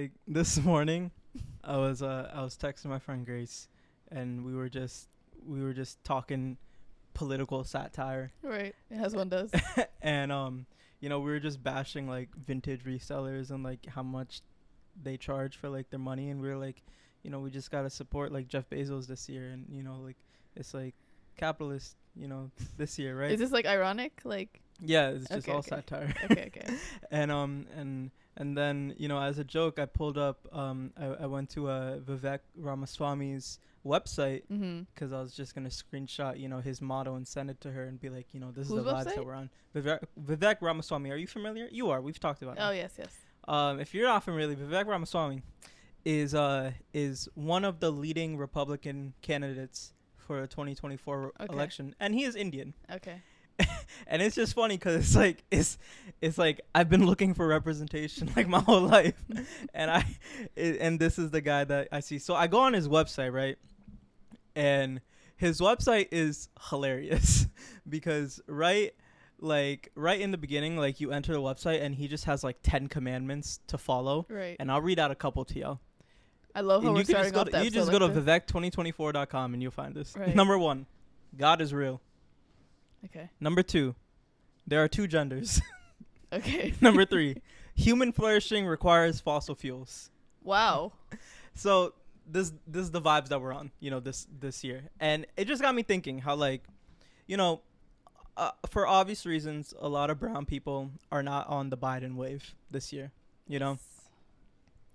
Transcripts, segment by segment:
like this morning, I was texting my friend Grace, and we were just talking political satire. Right, as one does. And we were just bashing like vintage resellers and like how much they charge for like their money, and we were like, we just gotta support like Jeff Bezos this year, and like it's like capitalist, this year, right? Is this like ironic? Like yeah, it's just Okay, all okay. satire. okay. And then as a joke, I pulled up I went to Vivek Ramaswamy's website Mm-hmm. because I was just gonna screenshot his motto and send it to her and be like, this Whose is the vibes website? that we're on. Vivek Ramaswamy, are you familiar? You are. We've talked about Oh it. yes. If you're not familiar, Vivek Ramaswamy is one of the leading Republican candidates for the 2024 Okay. election, and he is Indian. Okay. And it's just funny because it's like I've been looking for representation like my whole life, and this is the guy that I see. So I go on his website, right, and his website is hilarious because right in the beginning, like you enter the website and he just has like 10 commandments to follow, Right. and I'll read out a couple to y'all. I love how And we're you can starting off that. you just go to vivek2024.com and you'll find this. Right. Number 1, God is real. Okay. Number 2, there are 2 genders. Okay. Number 3, human flourishing requires fossil fuels. Wow. So this is the vibes that we're on, this year, and it just got me thinking how for obvious reasons, a lot of brown people are not on the Biden wave this year.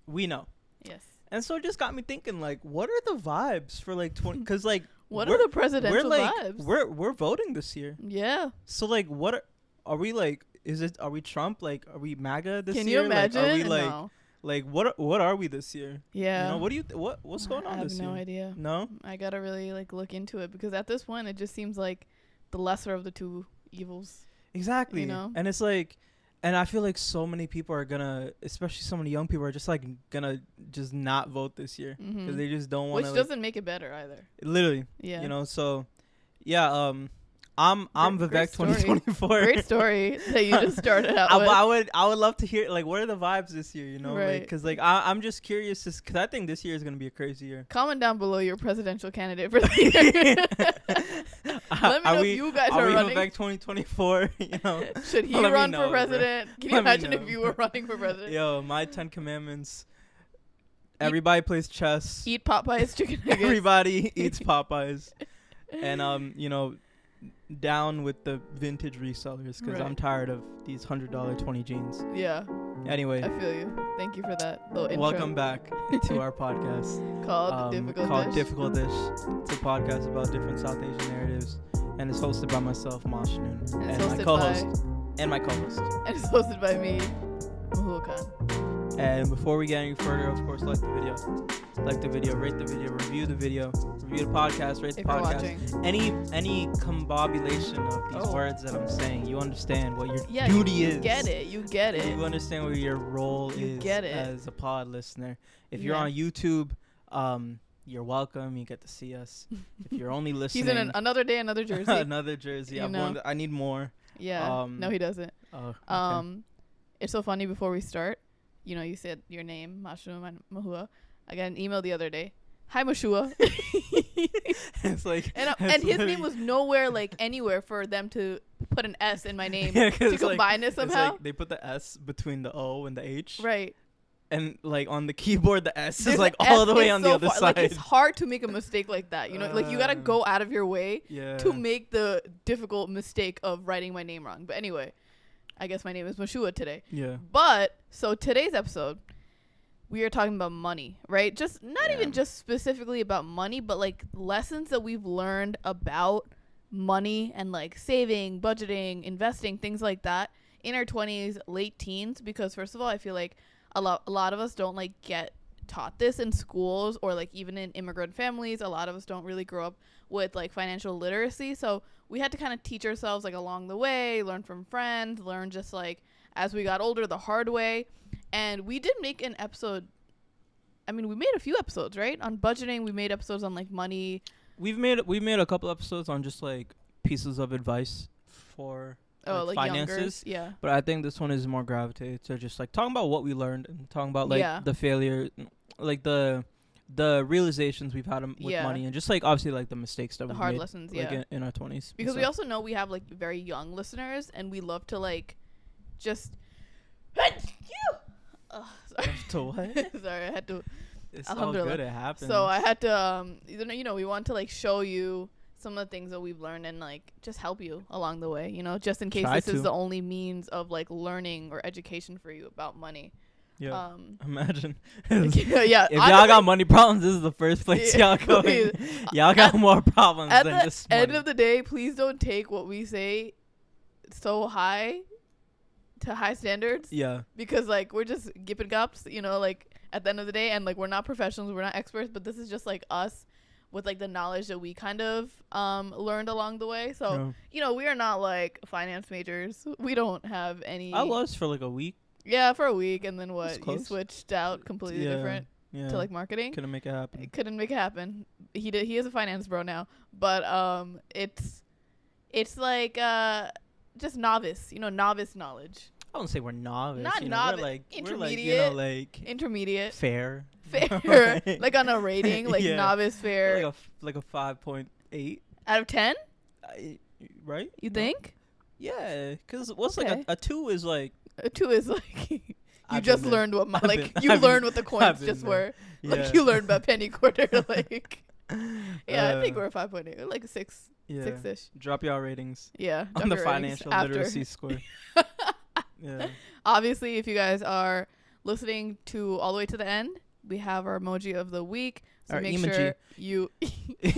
We know, Yes. and so it just got me thinking like, what are the vibes for like 20? Because like, What we're- are the presidential we're like vibes? we're voting this year. Yeah. So like, what are we like? Are we Trump? Like, are we MAGA this Can year? you imagine? Like, are we like No. like what are we this year? Yeah. What do you what's going on I have this no year? idea. No. I gotta really like look into it because at this point it just seems like the lesser of the two evils. Exactly. And it's like, and I feel like so many people are gonna, especially so many young people, are just like gonna just not vote this year because they just don't want Which to. doesn't make it better either. Literally. Yeah. So, yeah. I'm Great Vivek story. 2024. Great story that you just started out with. I would love to hear like what are the vibes this year, Right. like because like I'm just curious because I think this year is gonna be a crazy year. Comment down below your presidential candidate for the year. Let me know if you guys are running. Vivek 2024? Should he Let me run know, for bro. president? Can you Let me imagine if know. you were running for president? Yo, my 10 commandments. Everybody plays chess. Eat Popeye's chicken nuggets. Everybody eats Popeyes. And down with the vintage resellers because Right. I'm tired of these $100 20 jeans. Yeah, Anyway, I feel you. Thank you for that little intro. welcome back to our podcast Called Difficult called Dish. Difficult Dish. It's a podcast about different South Asian narratives, and it's hosted by myself, Mosh Noon, And it's and my hosted co-host, and my co-host. And it's hosted by me, Mahua Khan. And before we get any further, of course, like the video, rate the video, review the video, review the podcast, rate the If you're podcast. watching. Any combobulation of these Oh. words that I'm saying, you understand what your Yeah, duty you is. get it. You get it. You understand what your role You is get it. as a pod listener. If you're Yeah. on YouTube, you're welcome. You get to see us. If you're only listening, He's in another day, another jersey. another jersey. You know. I need more. Yeah. No, he doesn't. Oh, okay. It's so funny. Before we start, you said your name, Mashua Mahua. I got an email the other day. Hi, Mashua. It's like and it's his name literally- was nowhere like anywhere for them to put an S in my name Yeah, 'cause to it's like- combine it it's somehow. like they put the S between the O and the H, Right. and like on the keyboard the S There's is like an all S, the way it's on the so other far- side. Like, it's hard to make a mistake like that. Like you gotta go out of your way Yeah. to make the difficult mistake of writing my name wrong. But anyway, I guess my name is Mashua today. Yeah. But so today's episode, we are talking about money, right? Just not Yeah. even just specifically about money, but like lessons that we've learned about money and like saving, budgeting, investing, things like that in our 20s, late teens. Because first of all, I feel like a lot of us don't like get taught this in schools or like even in immigrant families. A lot of us don't really grow up with like financial literacy. So we had to kind of teach ourselves like along the way, learn from friends, learn just like as we got older the hard way. And we did make an episode. I mean, we made a few episodes, right? On budgeting. We made episodes on like money. We made a couple episodes on just like pieces of advice for Oh, like finances. younger. Yeah. But I think this one is more gravitated to just like talking about what we learned and talking about like Yeah. the failure, like the realizations we've had with Yeah. money, and just like obviously like the mistakes that The we hard made lessons. like Yeah. in our 20s. Because we also know we have like very young listeners, and we love to like just. Sorry. To what? Sorry, I had to. It's all Alhamdulillah. good. It happens. So I had to, we want to like show you some of the things that we've learned and like just help you along the way, just in case Try this to. is the only means of like learning or education for you about money. Yeah. Imagine. Yeah. If y'all got money problems, this is the first place y'all going. Y'all got more problems At than the just money. end of the day, please don't take what we say so high to high standards. Yeah. Because like we're just gipping gups, like at the end of the day, and like we're not professionals, we're not experts, but this is just like us with like the knowledge that we kind of learned along the way. So we are not like finance majors. We don't have any. I was for like a week. Yeah, for a week, and then what? You close. switched out completely different Yeah. to like marketing. Couldn't make it happen. It couldn't make it happen. He did. He is a finance bro now, but it's like just novice. Novice knowledge. I wouldn't say we're novice. Not We're novice. like Intermediate. We're like Intermediate. fair. Fair. Like on a rating, like Yeah. novice fair. Like a 5.8. Out of 10, Right? you No? think? Yeah, because what's Okay. like a 2 is like. A 2 is like you I've just been there. learned what I've like been- you I've learned been- what the I've coins been just there. were. Yeah. Like you learned about penny quarter. Like I think Uh, we're 5.8, like a 6, Yeah. 6ish. Drop y'all ratings Yeah. on the Dr. Ratings financial after. literacy score. Yeah. Obviously, if you guys are listening to all the way to the end, we have our emoji of the week. So Our make emoji. sure you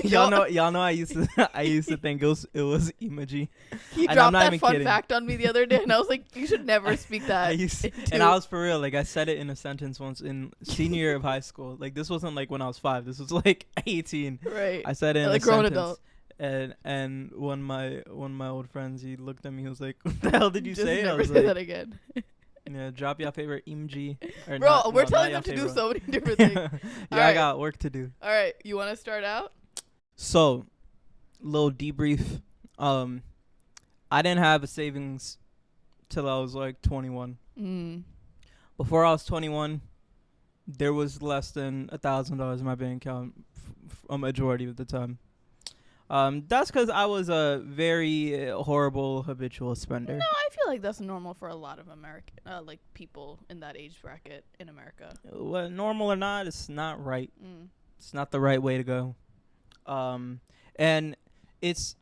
y'all know I used to think it was emoji. He And I'm dropped not that even fun kidding. fact on me the other day, and I was like, you should never speak that. I used into- and I was for real, like I said it in a sentence once in senior year of high school. Like this wasn't like when I was 5. This was like 18. right. I said it in Like a grown sentence. adult. And one of my old friends, he looked at me, he was like, "What the hell did you Just say?" I never was say like, that again. "Yeah, drop your favorite emoji." Or Bro, not- we're no, telling not them your to do favorite so many different things. one. Yeah, I Alright. got work to do. All right, you want to start out? So, little debrief. I didn't have a savings till I was like 21. Before I was 21, there was less than $1,000 in my bank account a majority of the time. That's because I was a very horrible habitual spender. No, I feel like that's normal for a lot of American, like people in that age bracket in America. Well, normal or not, it's not right. Mm. It's not the right way to go. And it's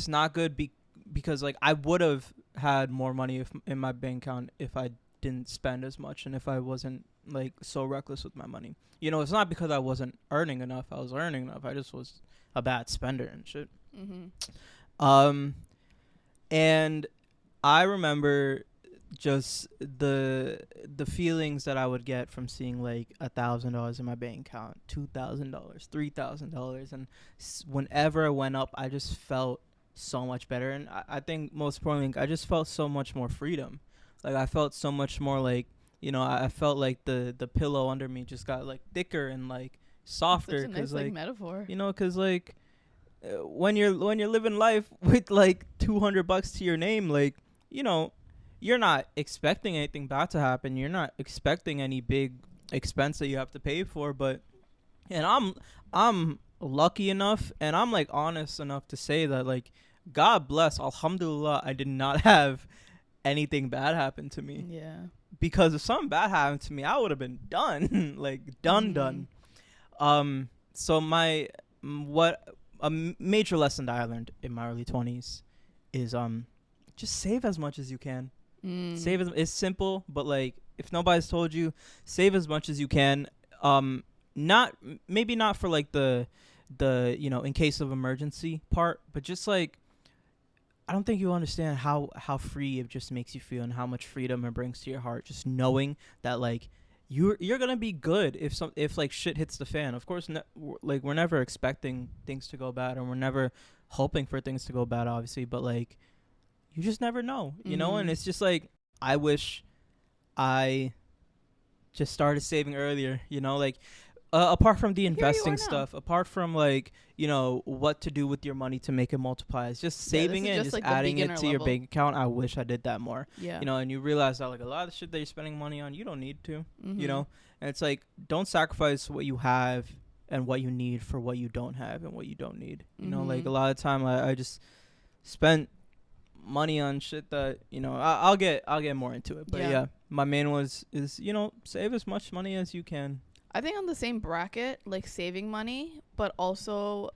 not good because like I would have had more money in my bank account if I didn't spend as much and if I wasn't like so reckless with my money. It's not because I wasn't earning enough. I was earning enough. I just was a bad spender and shit. Mm-hmm. And I remember just the feelings that I would get from seeing like $1,000 in my bank account, $2,000, $3,000, and whenever it went up, I just felt so much better. And I think most importantly, I just felt so much more freedom. Like I felt so much more like I felt like the pillow under me just got like thicker and like softer. Such a nice like metaphor. because like when you're living life with like $200 to your name, like you're not expecting anything bad to happen. You're not expecting any big expense that you have to pay for. And I'm lucky enough, and I'm like honest enough to say that like God bless, alhamdulillah, I did not have anything bad happen to me. Yeah. Because if something bad happened to me, I would have been done, like done. So a major lesson that I learned in my early 20s is just save as much as you can. Save it's simple, but like if nobody's told you, save as much as you can. Maybe not for like the in case of emergency part, but just like I don't think you understand how free it just makes you feel and how much freedom it brings to your heart. Just knowing that like you're gonna be good if like shit hits the fan. Of course, like we're never expecting things to go bad, and we're never hoping for things to go bad, obviously. But like you just never know, you know. And it's just like I wish I just started saving earlier. Like apart from the Here you are investing now. stuff, apart from like, you know, what to do with your money to make it multiply, it's just Yeah, this saving is it and just, just like, the adding it beginner to your level. bank account. I wish I did that more. Yeah. You know, and you realize that like a lot of the shit that you're spending money on, you don't need to. Mhm. You know, and it's like, don't sacrifice what you have and what you need for what you don't have and what you don't need. You know, like Mhm. a lot of time I just spent money on shit that, you know, I'll get more into it. But Yeah. yeah, my main is, you know, save as much money as you can. I think on the same bracket, like saving money, but also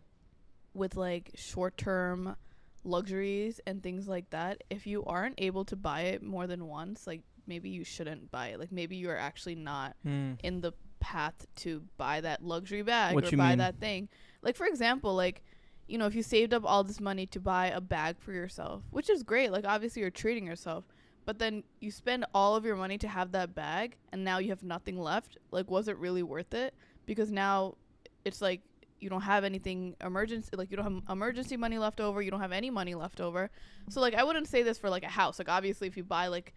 with like short-term luxuries and things like that. If you aren't able to buy it more than once, like maybe you shouldn't buy it. Like maybe you're actually not in the path to buy that luxury bag What or you buy mean? that thing. Like for example, like, you know, if you saved up all this money to buy a bag for yourself, which is great, like obviously you're treating yourself, but then you spend all of your money to have that bag and now you have nothing left. Like, was it really worth it? Because now it's like you don't have anything emergency, like you don't have emergency money left over, you don't have any money left over. So like I wouldn't say this for like a house. Like obviously if you buy like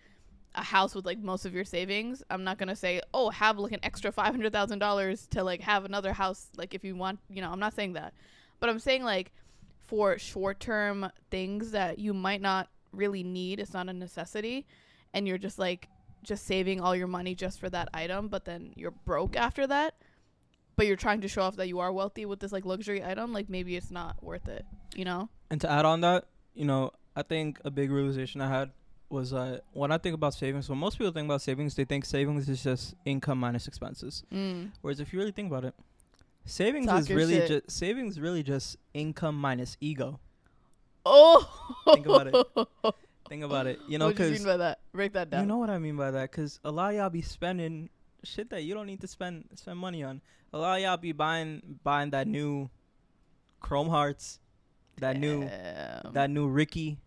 a house with like most of your savings, I'm not gonna say, oh, have like an extra $500,000 to like have another house, like if you want, you know, I'm not saying that. But I'm saying like for short-term things that you might not really need, it's not a necessity, and you're just like just saving all your money just for that item, but then you're broke after that, but you're trying to show off that you are wealthy with this like luxury item, like maybe it's not worth it, you know? And to add on that, you know, I think a big realization I had was when I think about savings, when most people think about savings, they think savings is just income minus expenses. Whereas if you really think about it, savings Talk is your really shit. really just income minus ego. Oh, Think about it. Think about it. You know, what do you because mean by that? Break that down. you know what I mean by that. Because a lot of y'all be spending shit that you don't need to spend money on. A lot of y'all be buying that new Chrome Hearts, that new Ricky,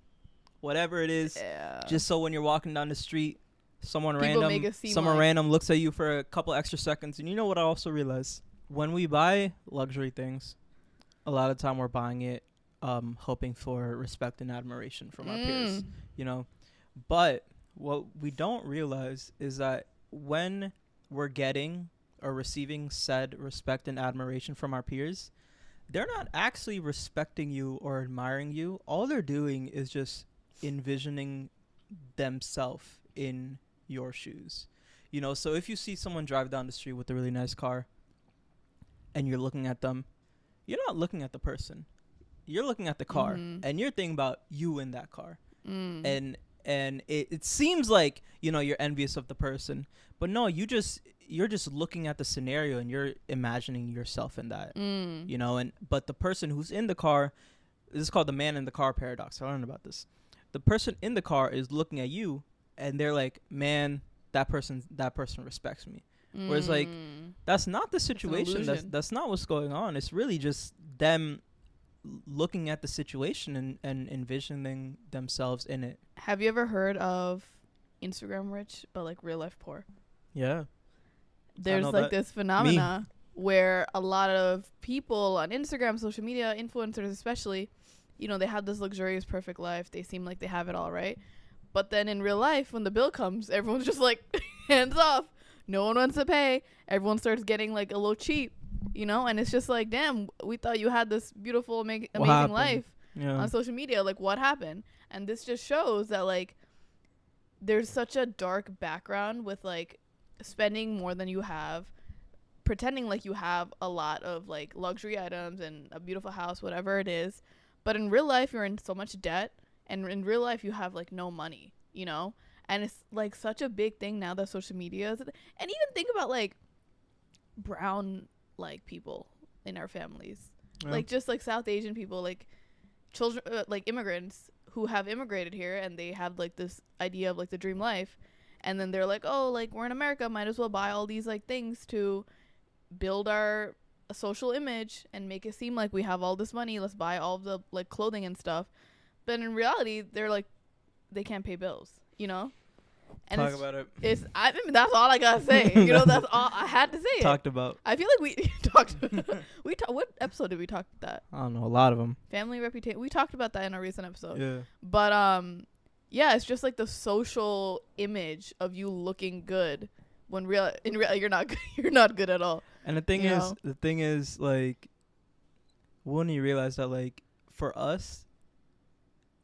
whatever it is, just so when you're walking down the street, someone People make it seem like- random looks at you for a couple extra seconds. And you know what I also realize? When we buy luxury things, a lot of time we're buying it hoping for respect and admiration from our peers, you know. But what we don't realize is that when we're getting or receiving said respect and admiration from our peers, they're not actually respecting you or admiring you. All they're doing is just envisioning themselves in your shoes. You know, so if you see someone drive down the street with a really nice car and you're looking at them, you're not looking at the person. You're looking at the car and you're thinking about you in that car. And it seems like, you know, you're envious of the person, but no, you're just looking at the scenario and you're imagining yourself in that, you know. And but the person who's in the car, this is called the man in the car paradox. I learned about this. The person in the car is looking at you and they're like, man, that person respects me. Whereas like that's not the situation. That's not what's going on. It's really just them looking at the situation and envisioning themselves in it. Have you ever heard of Instagram rich but like real life poor? Yeah. There's like this phenomena where a lot of people on Instagram, social media, influencers especially, you know, they have this luxurious perfect life. They seem like they have it all, right? But then in real life, when the bill comes, everyone's just like hands off. No one wants to pay. Everyone starts getting like a little cheap, you know? And it's just like, damn, we thought you had this beautiful, amazing life on social media. Like, what happened? And this just shows that like there's such a dark background with like spending more than you have, pretending like you have a lot of like luxury items and a beautiful house, whatever it is. But in real life, you're in so much debt. And in real life, you have like no money, you know? And it's like such a big thing now that social media is. And even think about like brown like people in our families, like just like South Asian people, like children, like immigrants who have immigrated here and they have like this idea of like the dream life. And then they're like, oh, like we're in America, might as well buy all these like things to build our social image and make it seem like we have all this money. Let's buy all the like clothing and stuff. But in reality, they're like, they can't pay bills, you know? And Talk about it. I mean, that's all I gotta say. You know, that's all I had to say. Talked about. I feel like we talked. What episode did we talk about that? I don't know. A lot of them. Family reputation. We talked about that in a recent episode. Yeah. But yeah, it's just like the social image of you looking good when in real you're not good at all. And the You know? thing is, like, when you realize that, like, for us,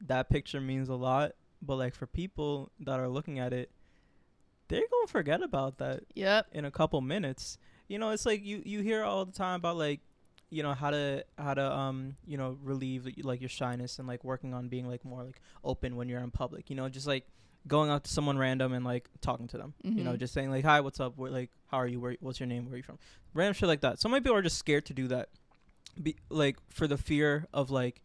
that picture means a lot, but like for people that are looking at it, they're gonna forget about that Yep. in a couple minutes. You know, it's like you hear all the time about, like, you know, how to you know, relieve like your shyness and like working on being like more like open when you're in public. You know, just like going up to someone random and like talking to them. You know, Mhm. just saying like, hi, what's up? Like, how are you? What's your name? Where are you from? Random shit like that. So many people are just scared to do that, like for the fear of like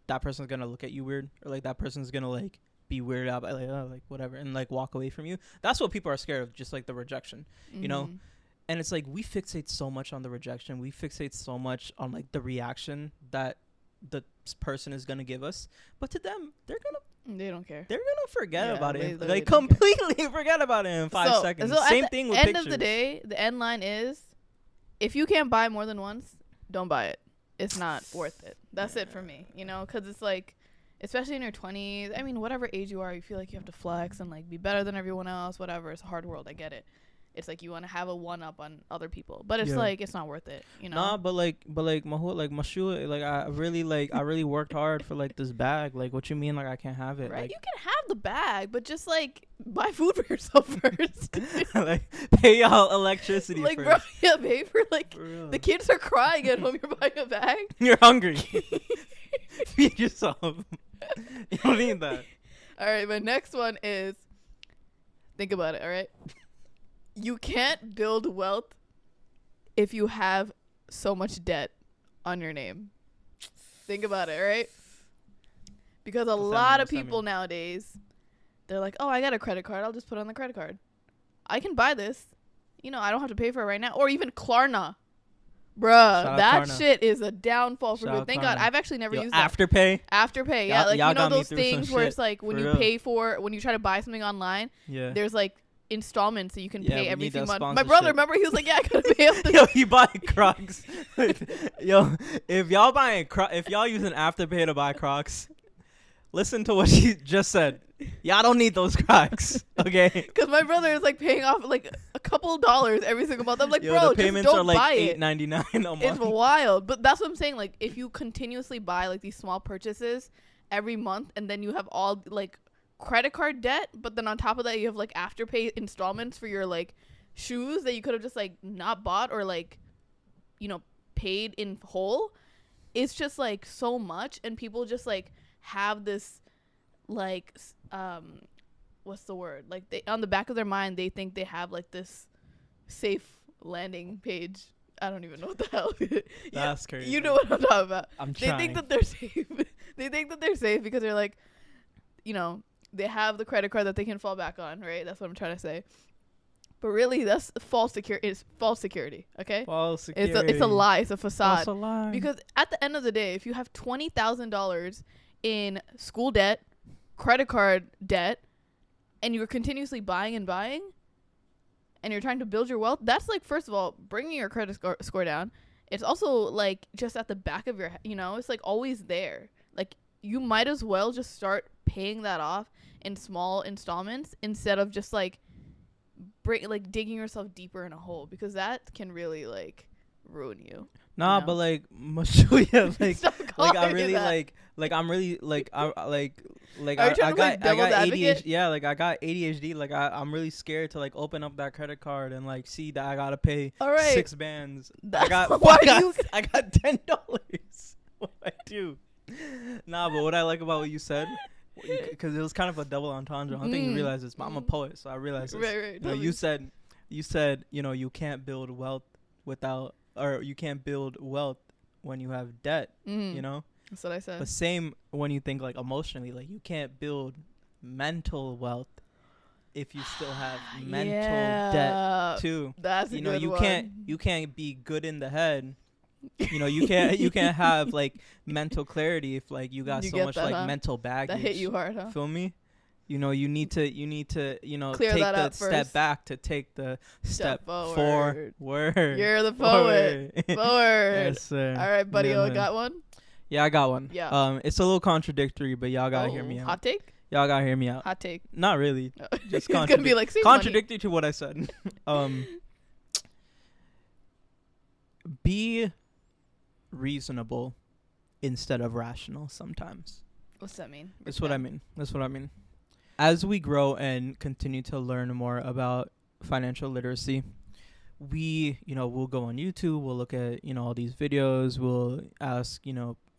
that person's gonna look at you weird, or like that person's gonna like be weirded out by like, oh, like whatever, and like walk away from you. That's what people are scared of, just like the rejection. You know, Mhm. and it's like we fixate so much on the rejection, we fixate so much on like the reaction that the person is gonna give us, but to them They don't care. they're gonna forget Yeah, about they it, literally like don't care. completely forget about it in 5 seconds. So at Same the thing with end pictures. of the day, the end line is, if you can't buy more than once, don't buy it. It's not worth it. That's it for me, you know, because it's like, especially in your 20s, I mean, whatever age you are, you feel like you have to flex and like be better than everyone else, whatever. It's a hard world. I get it. It's like you want to have a one up on other people, but it's Yeah. like, it's not worth it, you know? Nah, but my whole like my shoe, like I really worked hard for like this bag. Like, what you mean like I can't have it? Right? Like, You can have the bag, but just like buy food for yourself first. like pay y'all electricity like, first. bro, yeah, pay for like, For real. the kids are crying at home. You're buying a bag. You're hungry. Feed yourself. You don't need that. All right, my next one is, think about it, all right? You can't build wealth if you have so much debt on your name. Think about it, all right? Because a lot of people nowadays, they're like, oh, I got a credit card. I'll just put it on the credit card. I can buy this. You know, I don't have to pay for it right now. Or even Klarna. Bruh, Shout out that Klarna. shit is a downfall for Shout good. out Thank God. Klarna. I've actually never Yo, used that. Afterpay. Afterpay, yeah. Y'all- Like, y'all you know got me those through some things where shit, it's like when for you real. pay for, when you try to buy something online, Yeah. there's like installments that you can Yeah, pay we every need few that months. My sponsorship. brother, remember, he was like, yeah, I gotta pay up the Yo, you buy Crocs. Yo, if y'all buying if y'all using Afterpay to buy Crocs, listen to what she just said. Y'all don't need those Crocs, okay? Because my brother is like paying off like a couple dollars every single month. I'm like, Yo, bro, the just payments don't are like buy it. $8.99 a month. It's wild. But that's what I'm saying. Like, if you continuously buy like these small purchases every month, and then you have all like credit card debt, but then on top of that, you have like Afterpay installments for your like shoes that you could have just like not bought or like, you know, paid in whole. It's just like so much, and people just like have this like what's the word, like they on the back of their mind they think they have like this safe landing page. I don't even know what the hell. That's crazy. You know what I'm talking about. I'm They trying. think that they're safe. They think that they're safe because they're like, you know, they have the credit card that they can fall back on, right? That's what I'm trying to say. But really, that's false security. It's false security. Okay, False security. it's a lie. It's a facade. False alarm. Because at the end of the day, if you have $20,000 in school debt, credit card debt, and you're continuously buying and buying, and you're trying to build your wealth, that's like, first of all, bringing your credit score down. It's also like just at the back of your head, you know, it's like always there. Like, you might as well just start paying that off in small installments instead of just like digging yourself deeper in a hole, because that can really like ruin you. Nah, know? but like Mashuya, like Stop like calling I me really that. like I'm really like I like Are you trying I to play got devil's advocate? ADHD. Yeah, like I got ADHD. Like I'm really scared to like open up that credit card and like see that I gotta pay All right. 6 bands. That's I got why I got, you- I got $10. What I do? Nah, but what I like about what you said, because it was kind of a double entendre. I think you realize this. But I'm a poet, so I realize this. Right, You know, you said, you know, you can't build wealth without, or you can't build wealth when you have debt, you know? That's what I said. The same when you think like emotionally, like you can't build mental wealth if you still have mental debt too. That's a You know, good you one. can't be good in the head. You know, you can't have like mental clarity if like you got You so get much that, like huh? mental baggage. That hit you hard, huh? Feel me? You know, you need to, you know, Clear take that the up step first. back to take the step forward. forward. You're the poet. Forward. Yes, sir. All right, buddy. Yeah, Oh, man. got one? Yeah, I got one. Yeah. It's a little contradictory, but y'all gotta hear me out. Hot take? Y'all gotta hear me out. Hot take. Not really. No. Just It's going to be like, save money. contradictory to what I said. be reasonable instead of rational sometimes. What's that mean? That's what I mean. That's what I mean. As we grow and continue to learn more about financial literacy, we'll go on YouTube, we'll look at, all these videos, we'll ask,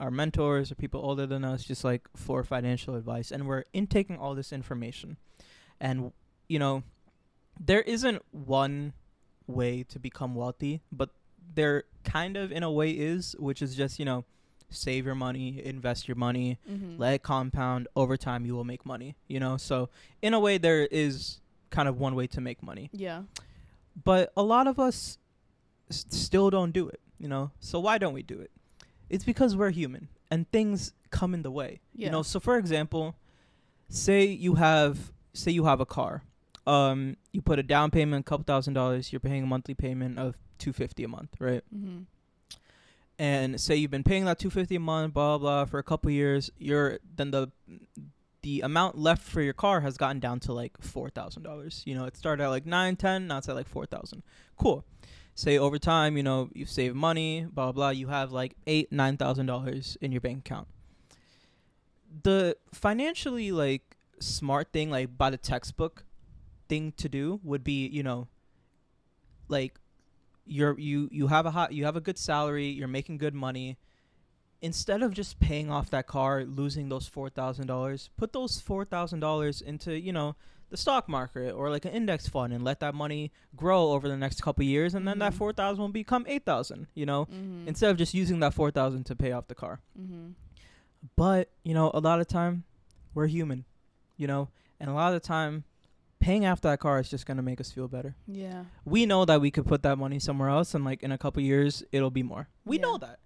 our mentors or people older than us just like for financial advice, and we're intaking all this information. And, there isn't one way to become wealthy, but there kind of in a way is, which is just, save your money, invest your money, let it compound. Over time, you will make money, So in a way, there is kind of one way to make money. Yeah. But a lot of us still don't do it, So why don't we do it? It's because we're human and things come in the way, Yeah. So for example, say you have a car. You put a down payment, $2,000, you're paying a monthly payment of $250 a month, right? Mm-hmm. And say you've been paying that $250 a month, blah, blah, for a couple years, then the amount left for your car has gotten down to like $4,000. It started at like 9, 10, now it's at like 4,000. Cool. Say over time, you've saved money, blah, blah, you have like $8,000, $9,000 in your bank account. The financially like smart thing, like by the textbook thing to do would be, like you have a good salary, you're making good money. Instead of just paying off that car, losing those $4,000, put those $4,000 into, the stock market or like an index fund, and let that money grow over the next couple of years, and then that 4,000 will become 8,000, instead of just using that 4,000 to pay off the car. But, a lot of time we're human, and a lot of the time paying off that car is just going to make us feel better. Yeah. We know that we could put that money somewhere else, and like in a couple of years it'll be more. We know that,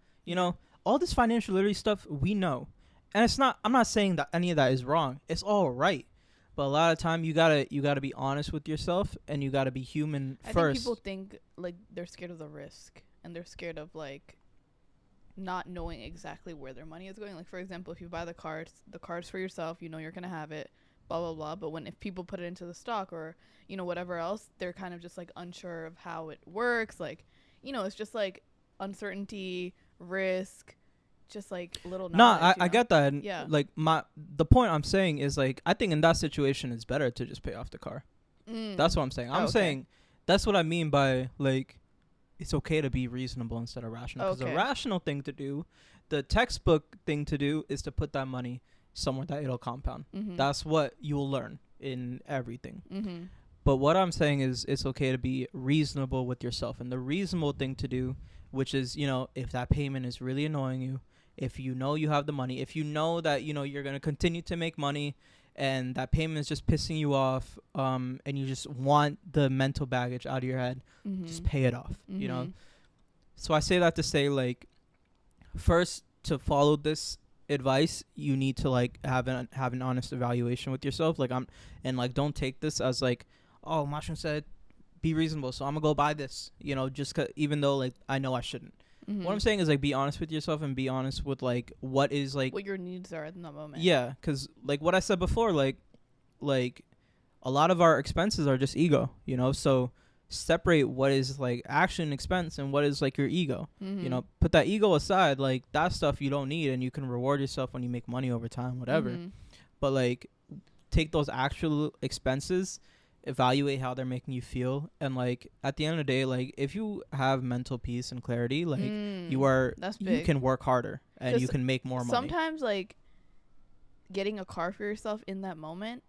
all this financial literacy stuff, we know. And I'm not saying that any of that is wrong. It's all right. But a lot of time you gotta be honest with yourself, and you gotta be human first. I think people think like they're scared of the risk, and they're scared of like not knowing exactly where their money is going. Like for example, if you buy the cars for yourself, you're gonna have it, blah blah blah. But if people put it into the stock or whatever else, they're kind of just like unsure of how it works. Like it's just like uncertainty, risk, just like little knowledge. I get that. And yeah. Like the point I'm saying is like I think in that situation it's better to just pay off the car. That's what I'm saying. I'm saying that's what I mean by like it's okay to be reasonable instead of rational. Because the rational thing to do, the textbook thing to do, is to put that money somewhere that it'll compound. That's what you'll learn in everything. But what I'm saying is it's okay to be reasonable with yourself. And the reasonable thing to do, which is, if that payment is really annoying you, if you have the money, if you know that, you're going to continue to make money and that payment is just pissing you off, and you just want the mental baggage out of your head, just pay it off, So I say that to say, like, first, to follow this advice, you need to like have an honest evaluation with yourself. Like don't take this as like, oh, Mashroom said be reasonable, so I'm gonna go buy this, even though like I know I shouldn't. What I'm saying is like be honest with yourself and be honest with like what is like what your needs are in that moment. Yeah, because like what I said before, like a lot of our expenses are just ego, so separate what is like action expense and what is like your ego. Put that ego aside. Like that stuff you don't need, and you can reward yourself when you make money over time, whatever. But like take those actual expenses, evaluate how they're making you feel, and like at the end of the day, like if you have mental peace and clarity, like you can work harder and you can make more money. Sometimes like getting a car for yourself in that moment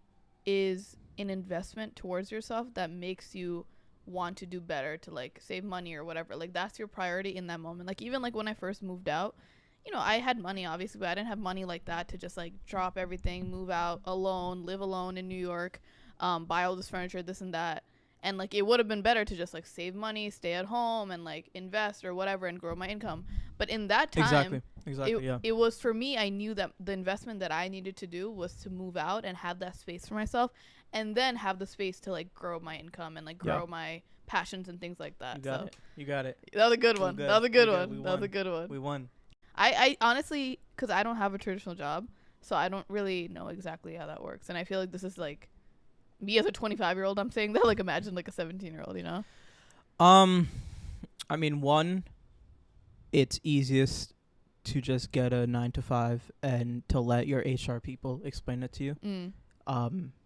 is an investment towards yourself that makes you want to do better, to like save money or whatever. Like that's your priority in that moment. Like even like when I first moved out, I had money obviously, but I didn't have money like that to just like drop everything, move out alone, live alone in New York, buy all this furniture, this and that. And like it would have been better to just like save money, stay at home, and like invest or whatever and grow my income. But in that time, it was for me, I knew that the investment that I needed to do was to move out and have that space for myself, and then have the space to like grow my income and like grow my passions and things like that. You got it. That was a good one. That was a good one. That was a good one. We won. I honestly, because I don't have a traditional job, so I don't really know exactly how that works. And I feel like this is like me as a 25-year-old. I'm saying that, like, imagine like a 17-year-old, I mean, one, it's easiest to just get a 9 to 5 and to let your HR people explain it to you.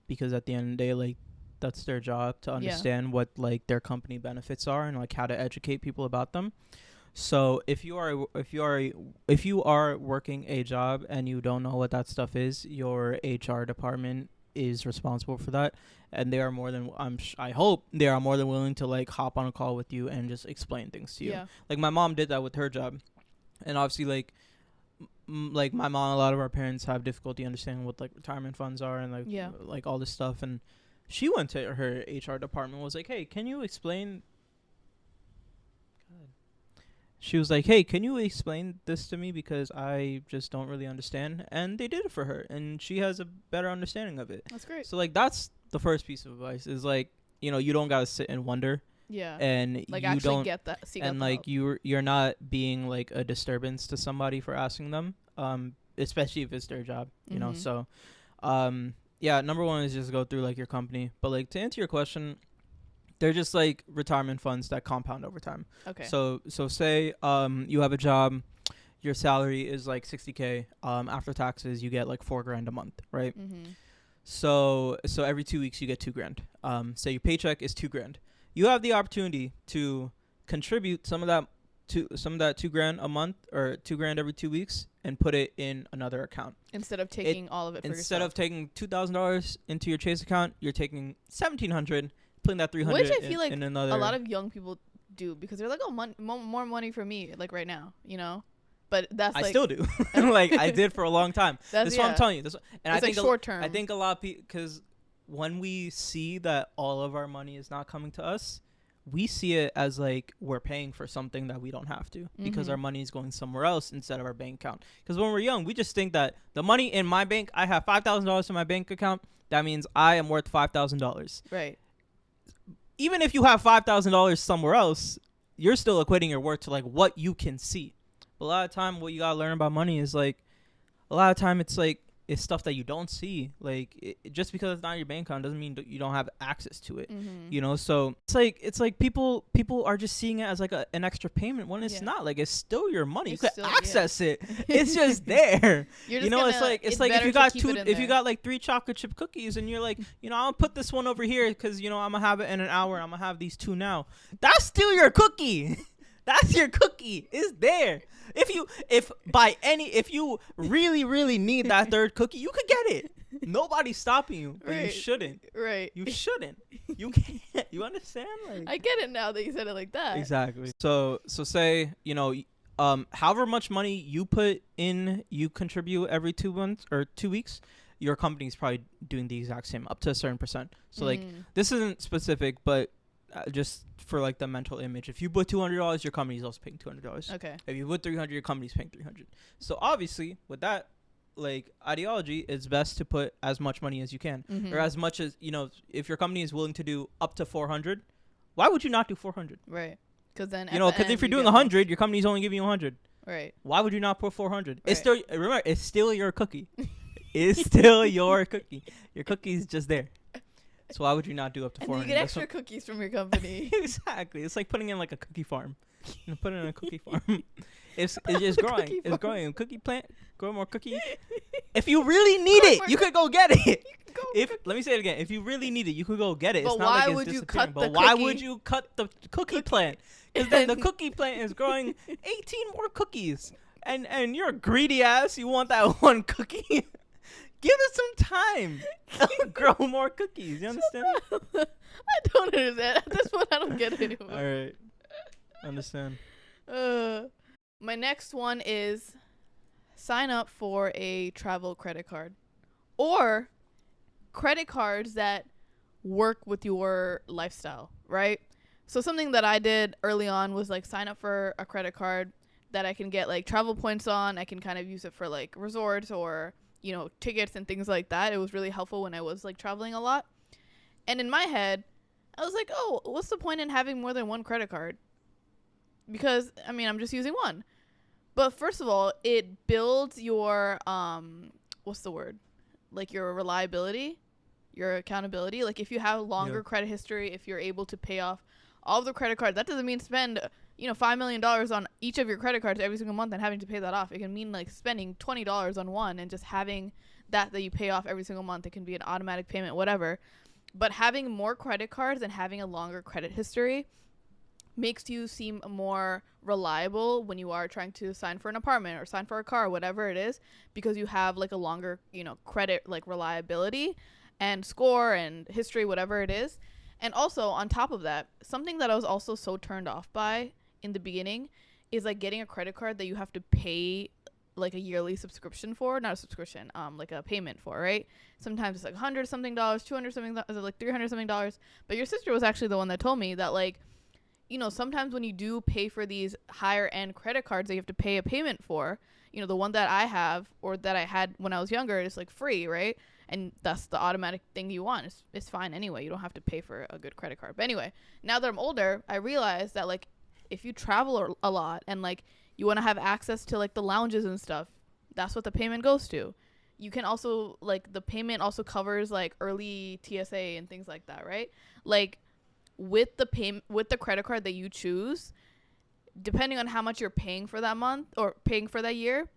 Because at the end of the day, like, that's their job to understand what like their company benefits are and like how to educate people about them. So if you are working a job and you don't know what that stuff is, your HR department is responsible for that, and they are more than I hope they are more than willing to like hop on a call with you and just explain things to you. Yeah. Like my mom did that with her job, and obviously like like my mom, a lot of our parents have difficulty understanding what like retirement funds are and like all this stuff, and she went to her HR department, was like, hey, can you explain? She was like, hey, can you explain this to me, because I just don't really understand. And they did it for her, and she has a better understanding of it. That's great. So like that's the first piece of advice, is like, you know, you don't gotta sit and wonder. Yeah. And Like you actually don't get that. Seek out and the like help. you're not being like a disturbance to somebody for asking them, especially if it's their job, you know. Mhm. So yeah, number one is just go through like your company. But like to answer your question, they're just like retirement funds that compound over time. Okay. So say you have a job, your salary is like 60K, after taxes you get like $4,000 a month, right? So every 2 weeks you get $2,000. Say your paycheck is $2,000. You have the opportunity to contribute some of that $2,000 a month, or $2,000 every 2 weeks, and put it in another account. Instead of taking all of it for Instead yourself. of taking $2,000 into your Chase account, you're taking $1,700, putting that $300 Which I feel like in another. a lot of young people do, because they're like, oh, more money for me, like right now, you know. But that's I like still do. Like I did for a long time. that's That's what I'm telling you. And it's I think like short term. I think a lot of people, because when we see that all of our money is not coming to us, we see it as like we're paying for something that we don't have to, because our money is going somewhere else instead of our bank account. Because when we're young, we just think that the money in my bank, I have $5,000 in my bank account, that means I am worth $5,000. Right. Even if you have $5,000 somewhere else, you're still equating your worth to like what you can see. But a lot of time, what you gotta learn about money is like, a lot of time it's like, it's stuff that you don't see. Like just because it's not in your bank account doesn't mean you don't have access to it. You know, so it's like people are just seeing it as like an extra payment, when it's not. Like, it's still your money. It's you can still, access it. It's just there. You're just you know, it's like if you got if you got like 3 chocolate chip cookies, and you're like, you know, I'll put this one over here because, you know, I'm gonna have it in an hour, I'm gonna have these 2 now. That's still your cookie. That's your cookie. It's there. If you really, really need that 3rd cookie, you could get it. Nobody's stopping you, but you shouldn't. Right. You shouldn't. You can't. You understand? Like, I get it now that you said it like that. exactly. So say, you know, however much money you put in, you contribute every 2 months or 2 weeks, your company's probably doing the exact same up to a certain percent. So like, this isn't specific, but just for like the mental image, if you put $200, your company's also paying $200. Okay. If you put $300, your company's paying $300. So obviously, with that like ideology, it's best to put as much money as you can, or as much as, you know, if your company is willing to do up to 400, why would you not do 400? Right. Because then, you know, because if you're doing 100, your company's only giving you 100. Right. Why would you not put 400? Right. It's still, remember, it's still your cookie. It's still your cookie. Your cookie's just there. So why would you not do up to 400? And you get extra cookies from your company. Exactly. It's like putting in like a cookie farm. You know, put it in a cookie farm. It's just growing. It's growing. A cookie plant, grow more cookies. If you really need it, you could go get it. Let me say it again. If you really need it, you could go get it. But it's not why like would it's you cut but the why cookie? would you cut the cookie plant? Because then the cookie plant is growing 18 more cookies. And you're a greedy ass. You want that one cookie. Give it some time. Grow more cookies. You understand? I don't understand. At this point, I don't get it anymore. All right. Understand. My next one is sign up for a travel credit card, or credit cards that work with your lifestyle, right? So something that I did early on was like sign up for a credit card that I can get like travel points on. I can kind of use it for like resorts or, you know, tickets and things like that. It was really helpful when I was like traveling a lot. And in my head, I was like, oh, what's the point in having more than one credit card? Because, I mean, I'm just using one. But first of all, it builds your, what's the word? Like your reliability, your accountability. Like if you have longer credit history, if you're able to pay off all of the credit cards. That doesn't mean spend, $5 million on each of your credit cards every single month and having to pay that off. It can mean like spending $20 on one and just having that you pay off every single month. It can be an automatic payment, whatever. But having more credit cards and having a longer credit history makes you seem more reliable when you are trying to sign for an apartment or sign for a car, whatever it is, because you have like a longer, credit like reliability and score and history, whatever it is. And also on top of that, something that I was also so turned off by in the beginning is like getting a credit card that you have to pay like a yearly subscription for, not a subscription, like a payment for, right? Sometimes it's like $100 something, $200 something, like $300 something. But your sister was actually the one that told me that like, sometimes when you do pay for these higher end credit cards that you have to pay a payment for, the one that I have or that I had when I was younger is like free, right? And that's the automatic thing you want. It's fine anyway. You don't have to pay for a good credit card. But anyway, now that I'm older, I realize that like if you travel a lot and like you want to have access to like the lounges and stuff, that's what the payment goes to. You can also like the payment also covers like early TSA and things like that, right? Like with the credit card that you choose, depending on how much you're paying for that month or paying for that year,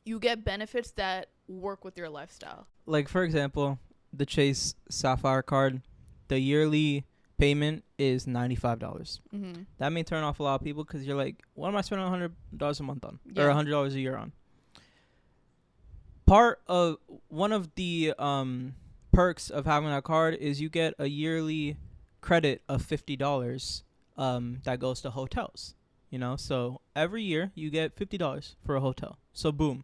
you get benefits that work with your lifestyle. Like, for example, the Chase Sapphire card, the yearly payment is $95. Mm-hmm. That may turn off a lot of people because you're like, what am I spending $100 a month on? Yeah. Or $100 a year on? Part of one of the perks of having that card is you get a yearly credit of $50 that goes to hotels. So every year you get $50 for a hotel. So boom,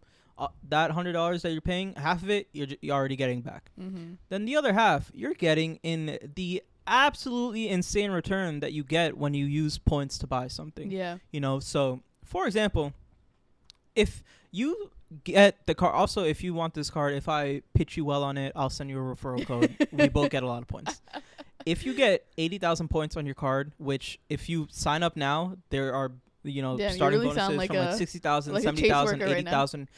that $100 that you're paying, half of it you're already getting back. Mm-hmm. Then the other half you're getting in the absolutely insane return that you get when you use points to buy something. Yeah. So for example, if you get the card, also if you want this card, if I pitch you well on it, I'll send you a referral code. We both get a lot of points. If you get 80,000 points on your card, which if you sign up now, there are, starting really bonuses like from like 60,000, like 70,000, right 80,000.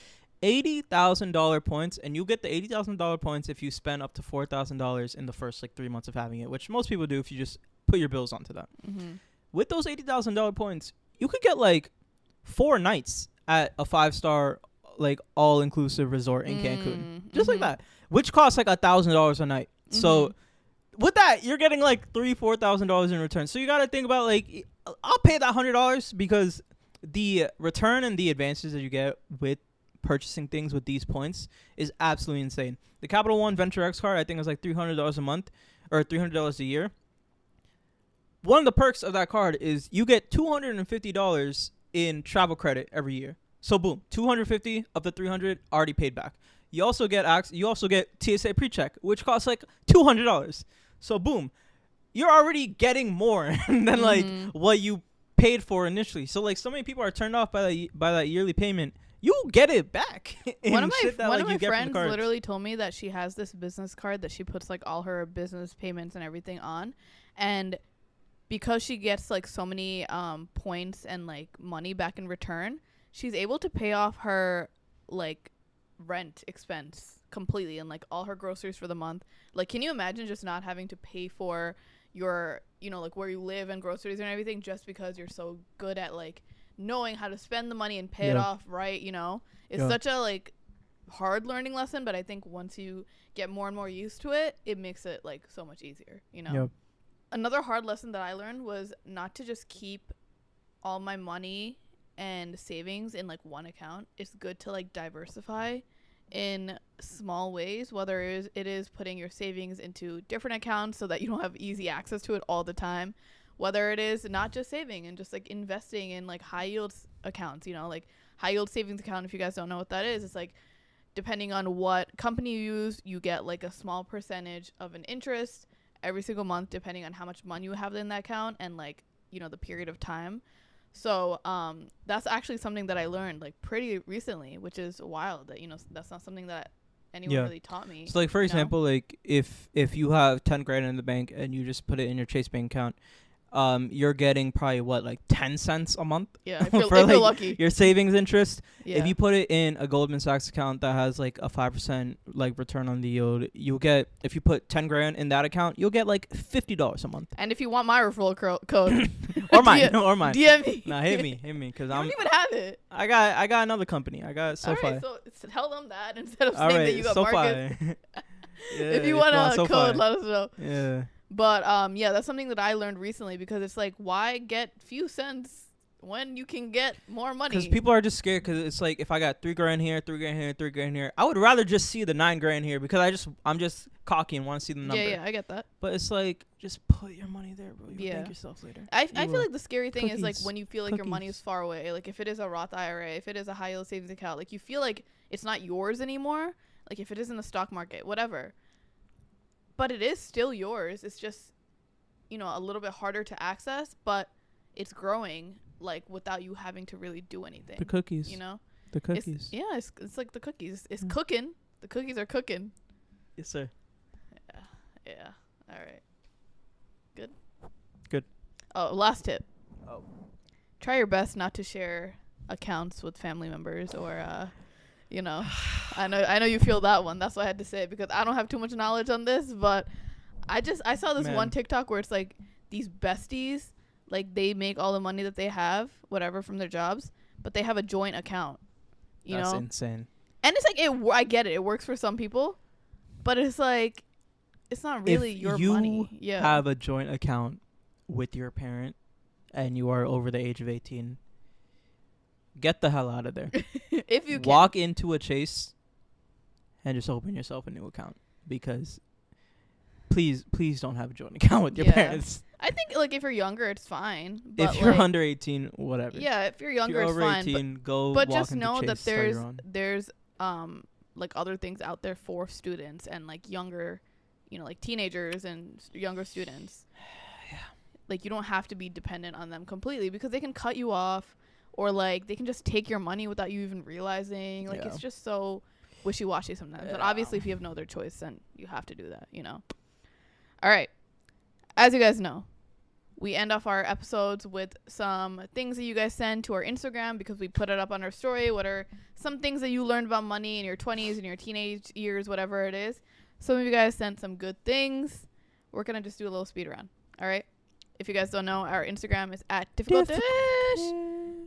$80,000 points, and you get the $80,000 points if you spend up to $4,000 in the first like 3 months of having it, which most people do if you just put your bills onto that. Mm-hmm. With those $80,000 points, you could get like 4 nights at a 5-star like all-inclusive resort in Cancun, just like that, which costs like $1,000 a night. So with that, you're getting like $3,000-$4,000 in return. So you got to think about like, I'll pay that $100 because the return and the advances that you get with purchasing things with these points is absolutely insane. The Capital One Venture X card, I think, is like $300 a month or $300 a year. One of the perks of that card is you get $250 in travel credit every year. So boom, $250 of the $300 already paid back. You also get TSA PreCheck, which costs like $200. So boom, you're already getting more than like what you paid for initially. So like so many people are turned off by that yearly payment. You get it back. One of my friends literally told me that she has this business card that she puts like all her business payments and everything on, and because she gets like so many points and like money back in return, she's able to pay off her like rent expense completely and like all her groceries for the month. Like, can you imagine just not having to pay for your, like where you live and groceries and everything just because you're so good at like knowing how to spend the money and pay it off, right? It's such a like hard learning lesson, but I think once you get more and more used to it, it makes it like so much easier, Another hard lesson that I learned was not to just keep all my money and savings in like one account. It's good to like diversify in small ways, whether it is putting your savings into different accounts so that you don't have easy access to it all the time, whether it is not just saving and just like investing in like high yield accounts, like high yield savings account. If you guys don't know what that is, it's like depending on what company you use, you get like a small percentage of an interest every single month depending on how much money you have in that account and like the period of time. So that's actually something that I learned like pretty recently, which is wild that that's not something that anyone really taught me. So like for example, like if you have 10 grand in the bank and you just put it in your Chase Bank account, you're getting probably what, like 10 cents a month Yeah, if you're, for if you're like lucky. your savings interest. Yeah. If you put it in a Goldman Sachs account that has like a 5% like return on the yield, you'll get, if you put 10 grand in that account, you'll get like $50 a month. And if you want my referral code, Or mine, or mine. DM me. Nah, hit me, because You I'm. don't even have it. I got another company. I got SoFi. Alright, so tell them that instead of All saying right, that you got SoFi. markets. Yeah, If you want a SoFi. code, let us know. Yeah. But yeah, that's something that I learned recently, because it's like, why get few cents when you can get more money? Because people are just scared. Because it's like, if I got 3 grand here, 3 grand here, 3 grand here, I would rather just see the 9 grand here, because I'm just cocky and want to see the number. Yeah, I get that. But it's like, just put your money there, bro. You'll Yeah. thank yourself later. I You feel will. like the scary thing is like Cookies. when you feel like your money is Cookies. far away. Like if it is a Roth IRA, if it is a high yield savings account, like you feel like it's not yours anymore. Like if it is in the stock market, whatever. But it is still yours. It's just, a little bit harder to access, but it's growing like without you having to really do anything. The cookies. The It's, cookies. yeah, it's like the cookies. It's Mm. cooking. The cookies are cooking. Yes, sir. Yeah. All right. Good. Good. Oh, last tip. Oh. Try your best not to share accounts with family members or I know you feel that one. That's why I had to say it, because I don't have too much knowledge on this, but I saw this Man. one TikTok where it's like these besties, like they make all the money that they have, whatever, from their jobs, but they have a joint account. That's insane. And it's like I get it. It works for some people, but it's like it's not really your money. Yeah. Have a joint account with your parent and you are over the age of 18, get the hell out of there. If you can. Walk into a Chase and just open yourself a new account, because please don't have a joint account with your Yeah. parents. I think like if you're younger, it's fine. But If you're like, under 18, whatever. yeah, if you're If younger, you're it's over fine. 18, go But walk just into know Chase, that start your own. there's like other things out there for students and like younger, like teenagers and younger students. Yeah. Like you don't have to be dependent on them completely, because they can cut you off, or like they can just take your money without you even realizing. Like Yeah. it's just so wishy-washy sometimes. But Yeah. obviously if you have no other choice, then you have to do that, All right. As you guys know, we end off our episodes with some things that you guys send to our Instagram, because we put it up on our story. What are some things that you learned about money in your 20s and your teenage years, whatever it is. Some of you guys sent some good things. We're going to just do a little speed round. All right. If you guys don't know, our Instagram is at Difficult Dish.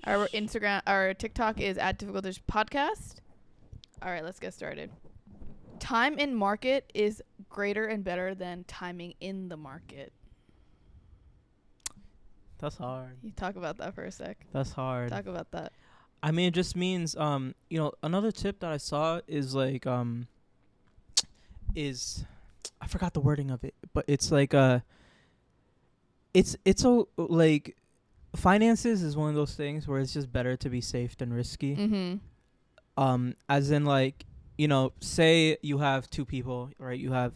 Our TikTok is at Difficult Dish Podcast. All right, let's get started. Time in market is greater and better than timing in the market. That's hard. You talk about that for a sec. That's hard. Talk about that. I mean, it just means, another tip that I saw is like, I forgot the wording of it, but it's like, like, finances is one of those things where it's just better to be safe than risky. Mm-hmm. As in, like, say you have 2 people, right? You have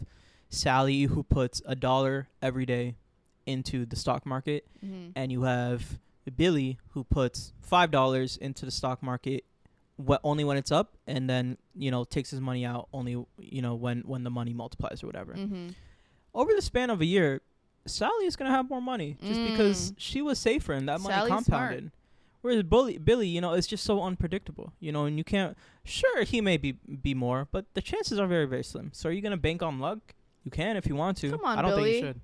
Sally, who puts $1 every day into the stock market, Mm-hmm. and you have Billy, who puts $5 into the stock market only when it's up, and then takes his money out only when the money multiplies or whatever. Mm-hmm. Over the span of a year, Sally is gonna have more money just because she was safer and that money Sally's compounded. smart. Whereas Billy, it's just so unpredictable, and you can't. Sure, he may be more, but the chances are very, very slim. So are you gonna bank on luck? You can if you want to. Come on, I don't think Billy. you should.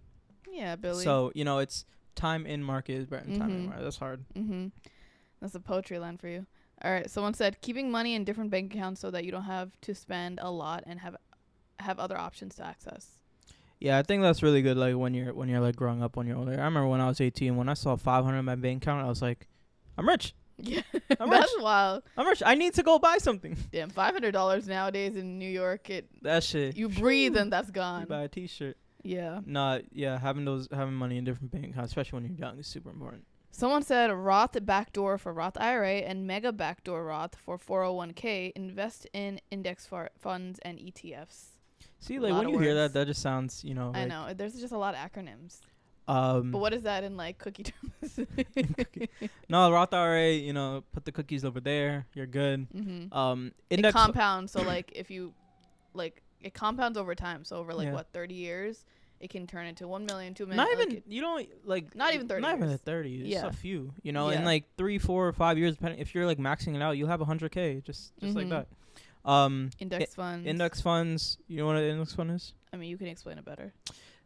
Yeah, Billy. So it's time in market is better than time in Mhm. market. That's hard. Mm-hmm. That's a poetry line for you. All right. Someone said keeping money in different bank accounts so that you don't have to spend a lot and have other options to access. Yeah, I think that's really good. Like when you're like growing up when you're older. I remember when I was 18, when I saw 500 in my bank account, I was like, I'm rich. Yeah, I'm that's rich. wild. I'm rich. I need to go buy something. Damn, $500 nowadays in New York, That shit. you breathe and that's You gone. buy a T-shirt. Yeah. Nah, yeah, having money in different bank accounts, especially when you're young, is super important. Someone said Roth backdoor for Roth IRA and Mega backdoor Roth for 401k. Invest in index funds and ETFs. See, A like lot when of you hear words. that just sounds, I like, know. There's just a lot of acronyms. But But what is that in like cookie terms? no, Roth IRA, put the cookies over there. You're good. Mm-hmm. It Index compounds. So like if you like, it compounds over time. So over like Yeah. 30 years, it can turn into 1 million, 2 million. Not like even it- you don't like Not even 30 Not even years. at 30. It's Yeah. a few. You know, in Yeah. like 3, 4, or 5 years, depending if you're like maxing it out, you'll have 100K just like Mhm. that. Index funds. Index funds. You know what an index fund is? I mean, you can explain it better.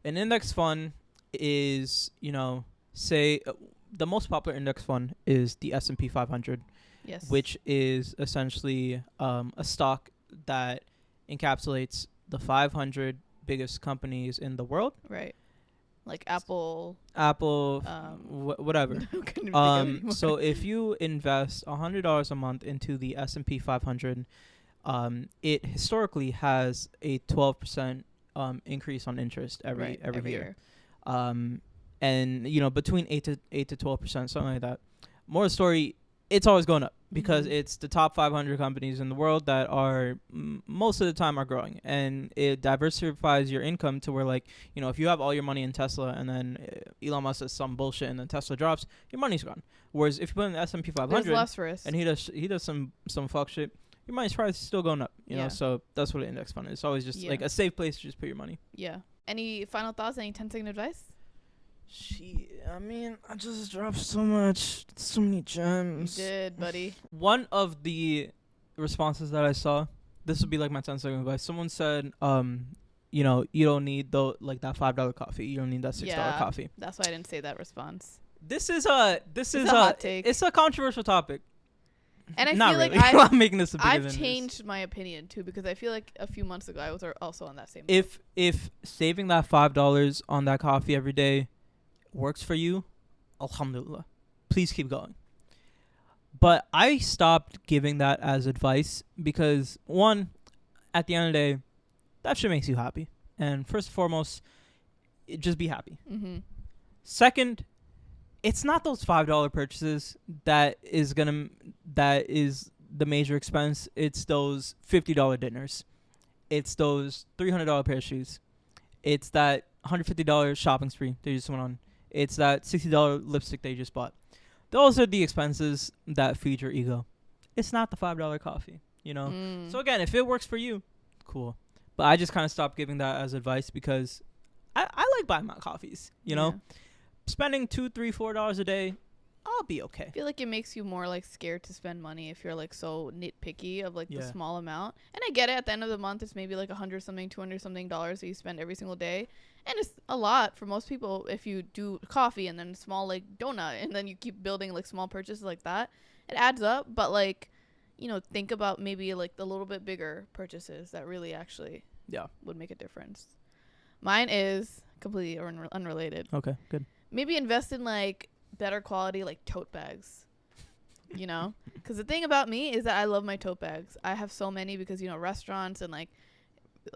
An index fund is, say the most popular index fund is the S&P 500, Yes. which is essentially a stock that encapsulates the 500 biggest companies in the world. Right. Like Apple. Apple, whatever. I couldn't even think of it anymore. So if you invest $100 a month into the S&P 500, it historically has a 12% increase on interest every year. And between 8 to 12%, something like that. More the story, it's always going up because Mhm. it's the top 500 companies in the world that are most of the time are growing, and it diversifies your income to where, like, if you have all your money in Tesla and then Elon Musk says some bullshit and then Tesla drops, your money's gone. Whereas if you put in the S&P There's 500 less risk. and he does some fuck shit, your money's probably still going up. Yeah. So that's what an index fund is. It's always just Yeah. like a safe place to just put your money. Yeah. Any final thoughts? Any 10-second advice? I mean, I just dropped so many You gems. did, buddy. One of the responses that I saw, this would be like my 10-second advice. Someone said, you don't need that $5 coffee. You don't need that $6 Yeah. coffee. That's why I didn't say that response. This is a hot take. It's a controversial topic. And I Not feel really. like I'm making this a bigger I've than it is. changed my opinion too, because I feel like a few months ago I was also on that same. If saving that $5 on that coffee every day works for you, alhamdulillah, please keep going. But I stopped giving that as advice because, one, at the end of the day, that shit makes you happy. And first and foremost, just be happy. Mm-hmm. Second, it's not those $5 purchases that is the major expense. It's those $50 dinners. It's those $300 pair of shoes. It's that $150 shopping spree they just went on. It's that $60 lipstick they just bought. Those are the expenses that feed your ego. It's not the $5 coffee, So again, if it works for you, cool. But I just kind of stopped giving that as advice because I like buying my coffees, Yeah. Spending $2, $3, $4 a day, I'll be okay. I feel like it makes you more like scared to spend money if you're like so nitpicky of like the Yeah. small amount. And I get it. At the end of the month, it's maybe like $100 something, $200 something that you spend every single day, and it's a lot for most people. If you do coffee and then small like donut, and then you keep building like small purchases like that, it adds up. But like, think about maybe like the little bit bigger purchases that really actually would make a difference. Mine is completely unrelated. Okay, good. Maybe invest in like better quality like tote bags, because the thing about me is that I love my tote bags. I have so many because restaurants and like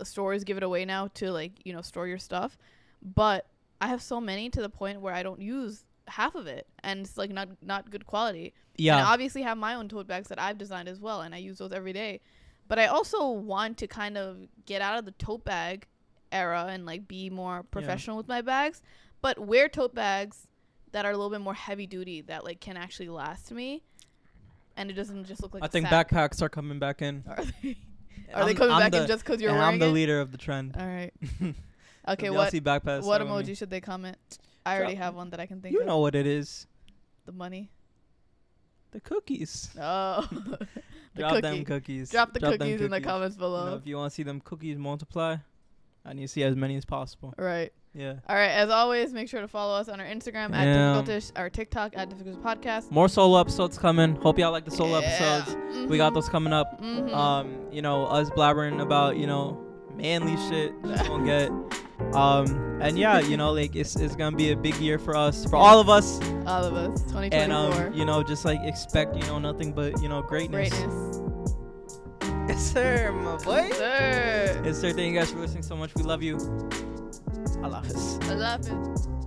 stores give it away now to like store your stuff, but I have so many to the point where I don't use half of it, and it's like not good quality. And I obviously have my own tote bags that I've designed as well, and I use those every day. But I also want to kind of get out of the tote bag era and like be more professional with my bags, but wear tote bags that are a little bit more heavy duty that like can actually last me, and it doesn't just look like I a think sack. backpacks are coming back in. Are they coming back in just because you're and wearing I'm the it? leader of the trend. All right. If Okay, y'all what see backpacks, what follow me. emoji should they comment? I already have one that I can think You of. know what it is. The money. The cookies. Oh. The Drop cookie. them cookies. Drop the them cookies in the cookies. comments below. If you want to see them cookies multiply, I need to see as many as possible. Right. Yeah. All right. As always, make sure to follow us on our Instagram at Yeah. Difficultish, our TikTok at Difficultish Podcast. More solo episodes coming. Hope y'all like the solo Yeah. episodes. We got those coming up. Mhm. Us blabbering about, manly shit. Just gonna get. And yeah, like it's gonna be a big year for us, for all of us. All of us. 2024. And just like expect, nothing but, greatness. Greatness. Yes, sir, my boy. Sir. Yes, sir. Thank you guys for listening so much. We love you. Allah Hafiz. I love it.